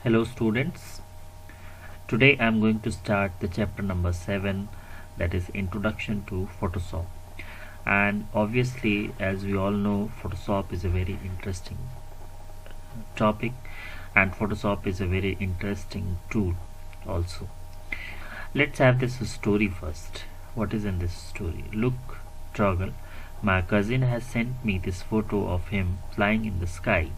Hello students, today I am going to start the chapter number 7, that is Introduction to Photoshop. And obviously, as we all know, Photoshop is a very interesting topic and Photoshop is a very interesting tool also. Let's have this story first. What is in this story? Look, Toggle, my cousin has sent me this photo of him flying in the sky.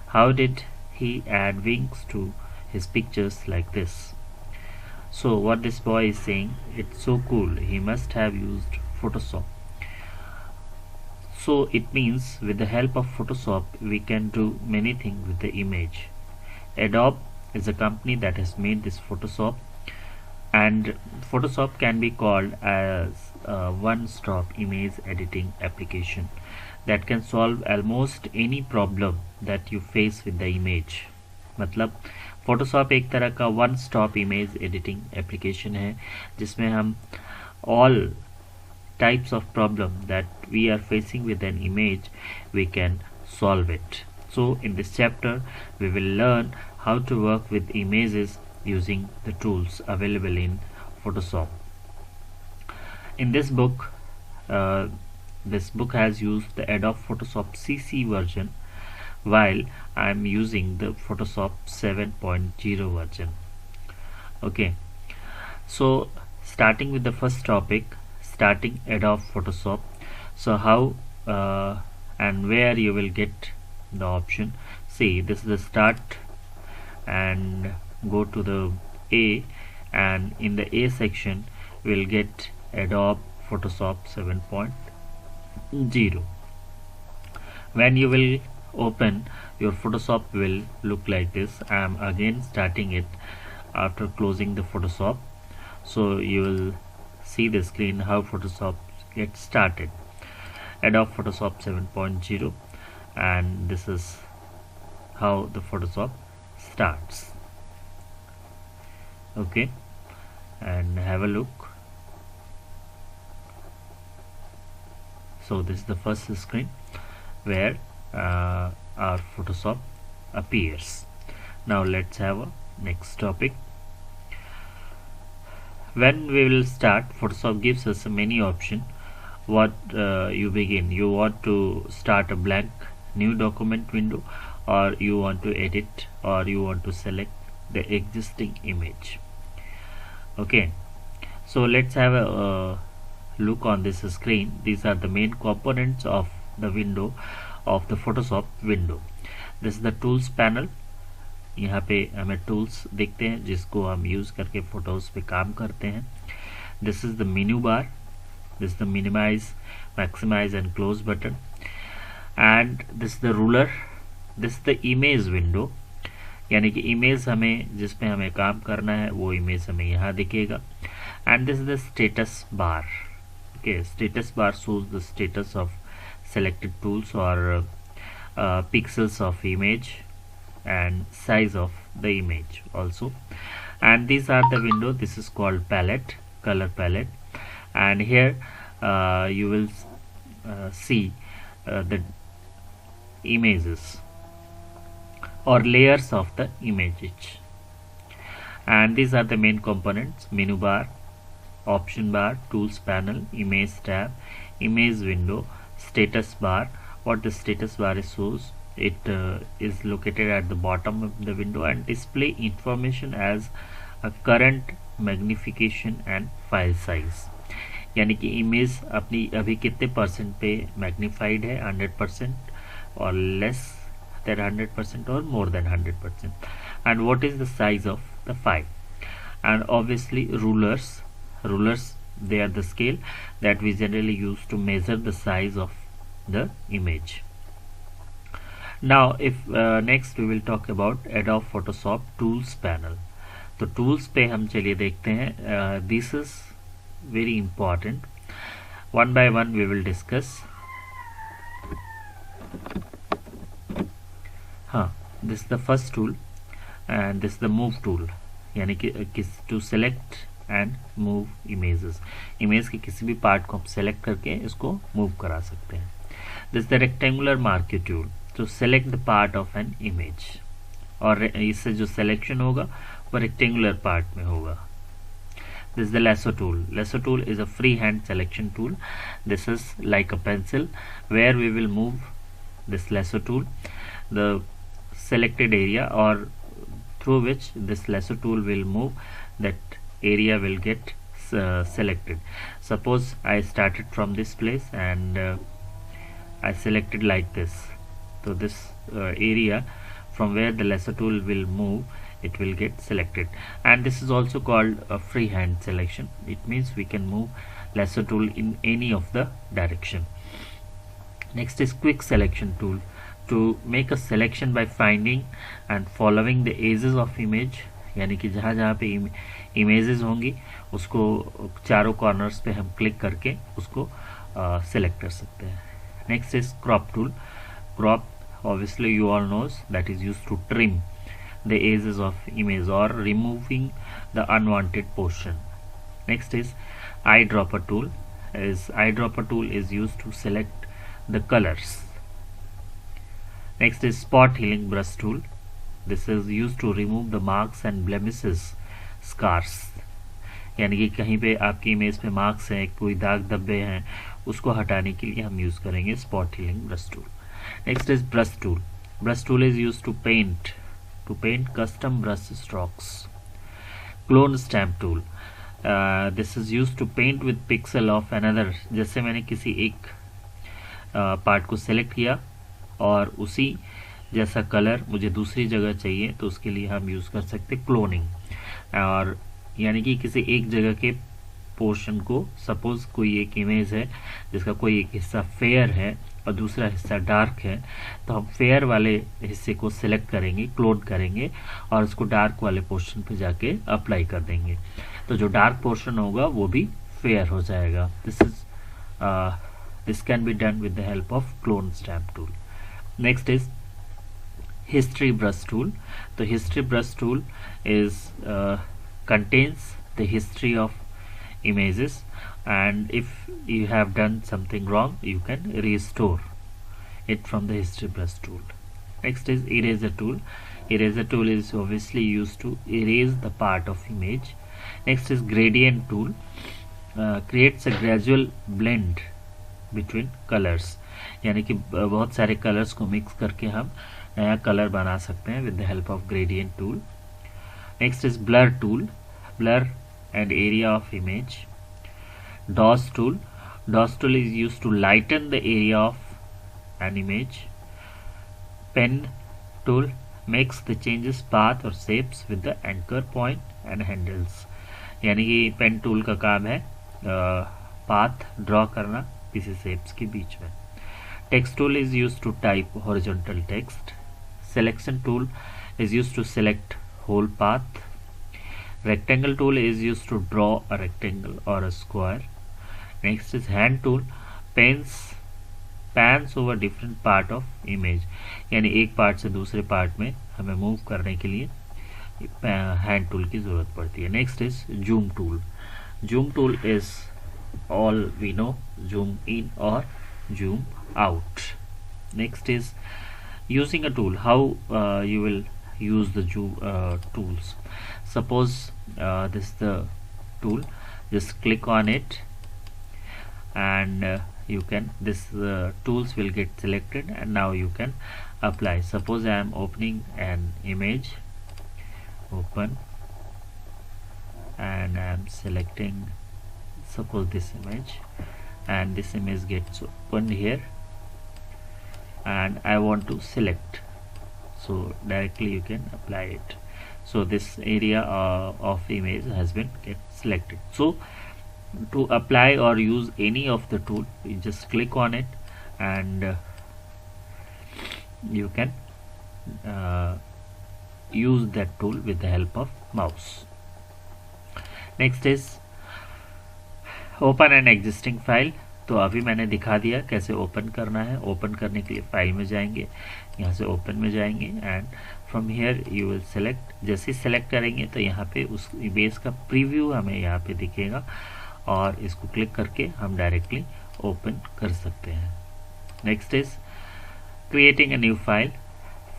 How did he add wings to his pictures like this? So what this boy is saying, it's so cool, he must have used Photoshop. So it means with the help of Photoshop we can do many things with the image. Adobe is a company that has made this Photoshop, and Photoshop can be called as a one-stop image editing application that can solve almost any problem that you face with the image. मतलब Photoshop एक तरह का one stop image editing application है जिसमें हम all types of problem that we are facing with an image we can solve it. So in this chapter we will learn how to work with images using the tools available in Photoshop. In this book has used the Adobe Photoshop CC version, while I am using the Photoshop 7.0 version. Okay, so starting with the first topic, starting Adobe Photoshop. So how and where you will get the option. See, this is the start, and go to the A, and in the A section we'll get Adobe Photoshop 7.0. When you will open, your Photoshop will look like this. I am again starting it after closing the Photoshop, so you will see the screen how Photoshop gets started. Adobe Photoshop 7.0, and this is how the Photoshop starts. Okay, and have a look. So this is the first screen where our Photoshop appears. Now let's have a next topic. When we will start, Photoshop gives us many options. What you begin, you want to start a blank new document window, or you want to edit, or you want to select the existing image. Okay, so let's have a look on this screen. These are the main components of the window of the Photoshop window. This is the tools panel. यहाँ पे हमें tools देखते हैं जिसको हम use करके photos पे काम करते हैं. This is the menu bar. This is the minimize, maximize and close button, and this the ruler. This the image window, यानी कि इमेज हमें जिसमें हमें काम करना है वो इमेज हमें यहाँ दिखेगा. And this the status bar. Okay, status bar shows the status of selected tools or pixels of image and size of the image also. And these are the window. This is called palette, color palette, and here you will see the images or layers of the image, and these are the main components: menu bar, option bar, tools panel, image tab, image window, status bar. What the status bar shows, it is located at the bottom of the window and display information as a current magnification and file size. यानी कि image अपनी अभी कितने percent पे magnified है, 100% और less than 100% और more than 100%, and what is the size of the file. And obviously rulers, they are the scale that we generally use to measure the size of the image. Now if next we will talk about Adobe Photoshop tools panel. तो tools पे हम चलिए देखते हैं. This is very important. One by one we will discuss. हाँ, this is the first tool and this is the move tool, यानी कि to select and move images. Image के किसी भी पार्ट को हम सेलेक्ट करके इसको मूव करा सकते हैं. This is the rectangular marquee tool to select the part of an image. और इससे जो सिलेक्शन होगा वो रेक्टेंगुलर पार्ट में होगा. This is the lasso tool. Lasso tool is a freehand selection tool. This is like a pencil where we will move this lasso tool, the selected area, or through which this lasso tool will move, that area will get selected. Suppose I started from this place and I selected like this. So this area from where the lasso tool will move, it will get selected, and this is also called a freehand selection. It means we can move lasso tool in any of the direction. Next is quick selection tool. To make a selection by finding and following the edges of image, यानी कि जहाँ जहाँ पे images होंगी उसको चारों corners पे हम क्लिक करके उसको सेलेक्ट कर सकते हैं. Next is crop tool. Crop obviously you all knows that is used to trim the edges of image or removing the unwanted portion. Next is eyedropper tool. Eyedropper tool is used to select the colors. Next is spot healing brush tool. This is used to remove the marks and blemishes, scars. यानी कि कहीं पे आपकी image पे marks हैं, कोई दाग धब्बे हैं, उसको हटाने के लिए हम यूज करेंगे spot healing brush tool. Next is brush tool. Brush tool is used to paint custom brush strokes. Clone stamp tool. This is used to paint with pixel of another. जैसे मैंने किसी एक पार्ट को select किया और उसी जैसा colour मुझे दूसरी जगह चाहिए, तो उसके लिए हम यूज कर सकते क्लोनिंग. और यानी कि किसी एक जगह के पोर्शन को, सपोज कोई एक इमेज है जिसका कोई एक हिस्सा फेयर है और दूसरा हिस्सा डार्क है, तो हम फेयर वाले हिस्से को सिलेक्ट करेंगे, क्लोन करेंगे और उसको डार्क वाले पोर्शन पे जाके अप्लाई कर देंगे, तो जो डार्क पोर्शन होगा वो भी फेयर हो जाएगा. This can be done with the help of clone stamp tool. Next is history brush tool. तो history brush tool is contains the history of images, and if you have done something wrong you can restore it from the history brush tool. Next is eraser tool. Eraser tool is obviously used to erase the part of image. Next is gradient tool. Creates a gradual blend between colors, यानी कि बहुत सारे colours को mix करके हम नया colour बना सकते हैं with the help of gradient tool. Next is blur tool. Blur and area of image. DOS tool. DOS tool is used to lighten the area of an image. Pen tool makes the changes path or shapes with the anchor point and handles. यानी कि pen tool का काम है path draw करना किसी shapes के बीच में. Text tool is used to type horizontal text. Selection tool is used to select whole path. Rectangle tool is used to draw a rectangle or a square. Next is hand tool. Pans over different part of image, यानी एक part से दूसरे part में हमें move करने के लिए hand tool की जरूरत पड़ती है. Next is zoom tool. Zoom tool is all we know, zoom in or zoom out. Next is using a tool. How you will use the tools. Suppose this is the tool, just click on it and you can tools will get selected and now you can apply. Suppose I am opening an image, open, and I am selecting suppose this image, and this image gets opened here and I want to select, so directly you can apply it. So this area of image has been selected. So to apply or use any of the tool, you just click on it and you can use that tool with the help of mouse. Next is open an existing file. तो अभी मैंने दिखा दिया कैसे open करना है. Open करने के लिए फाइल में जाएंगे, यहाँ से ओपन में जाएंगे and from here you will select. जैसे ही सेलेक्ट करेंगे तो यहाँ पे उस इमेज का प्रीव्यू हमें यहाँ पे दिखेगा और इसको क्लिक करके हम डायरेक्टली ओपन कर सकते हैं. Next is creating a new file.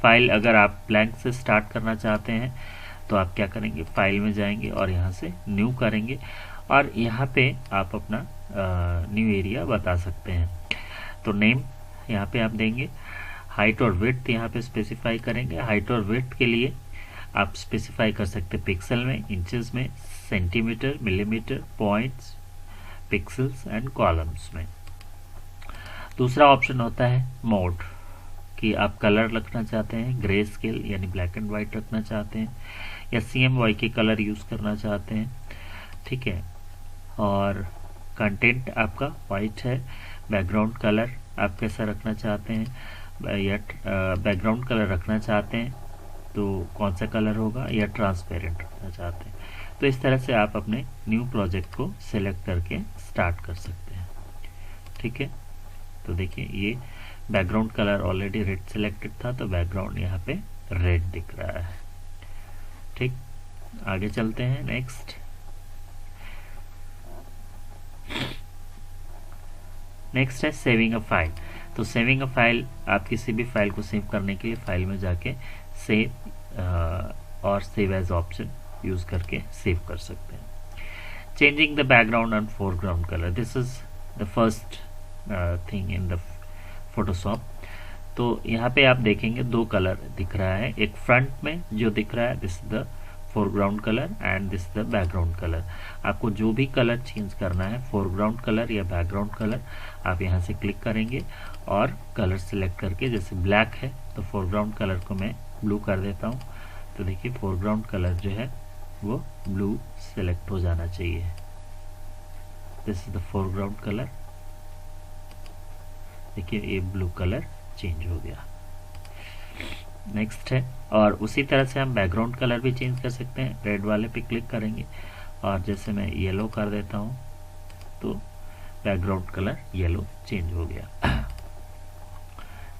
File अगर आप ब्लैंक से स्टार्ट करना चाहते हैं तो आप क्या करेंगे, फाइल में जाएंगे और यहाँ से न्यू करेंगे और यहाँ पे आप अपना न्यू एरिया बता सकते हैं। तो नेम यहाँ पे आप देंगे, हाइट और विड्थ यहाँ पे स्पेसिफाई करेंगे। हाइट और विड्थ के लिए आप स्पेसिफाई कर सकते हैं पिक्सल में, इंचेस में, centimetre, millimetre, points, pixels and columns में। दूसरा ऑप्शन होता है मोड, कि आप कलर रखना चाहते हैं ग्रे स्केल यानी ब्लैक एंड वाइट रखना चाहते हैं या CMYK के कलर यूज़ करना चाहते हैं, ठीक है। और कंटेंट आपका वाइट है। बैकग्राउंड कलर आप कैसा रखना चाहते हैं, या बैकग्राउंड कलर रखना चाहते हैं तो कौन सा कलर होगा, या ट्रांसपेरेंट रखना चाहते हैं। तो इस तरह से आप अपने न्यू प्रोजेक्ट को सिलेक्ट करके स्टार्ट कर सकते हैं, ठीक है। तो देखिए ये background colour already red selected था तो बैकग्राउंड यहाँ पे रेड दिख रहा है, ठीक। आगे चलते हैं। नेक्स्ट है सेविंग अ फाइल। तो सेविंग अ फाइल, आप किसी भी फाइल को सेव करने के लिए फाइल में जाके सेव और सेव एज ऑप्शन यूज करके सेव कर सकते हैं। Changing the background and foreground colour, this is the first thing in the Photoshop. तो यहाँ पे आप देखेंगे दो कलर दिख रहा है, एक फ्रंट में जो दिख रहा है this the foreground colour and this the background colour. आपको जो भी कलर चेंज करना है, फोरग्राउंड कलर या बैकग्राउंड कलर, आप यहाँ से क्लिक करेंगे और कलर सिलेक्ट करके, जैसे ब्लैक है तो फोरग्राउंड कलर को मैं ब्लू कर देता हूँ। तो देखिए फोरग्राउंड कलर जो है वो ब्लू सिलेक्ट हो जाना चाहिए। This is the foreground colour, देखिए ये ब्लू कलर चेंज हो गया। नेक्स्ट है, और उसी तरह से हम बैकग्राउंड कलर भी चेंज कर सकते हैं। रेड वाले पे क्लिक करेंगे और जैसे मैं येलो कर देता हूँ तो बैकग्राउंड कलर येलो चेंज हो गया।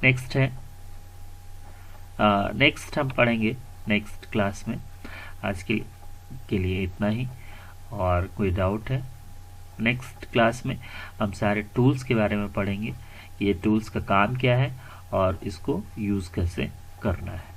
नेक्स्ट है, नेक्स्ट हम पढ़ेंगे नेक्स्ट क्लास में। आज के लिए इतना ही, और कोई डाउट है नेक्स्ट क्लास में हम सारे टूल्स के बारे में पढ़ेंगे। ये टूल्स का काम क्या है और इसको यूज़ कैसे करना है।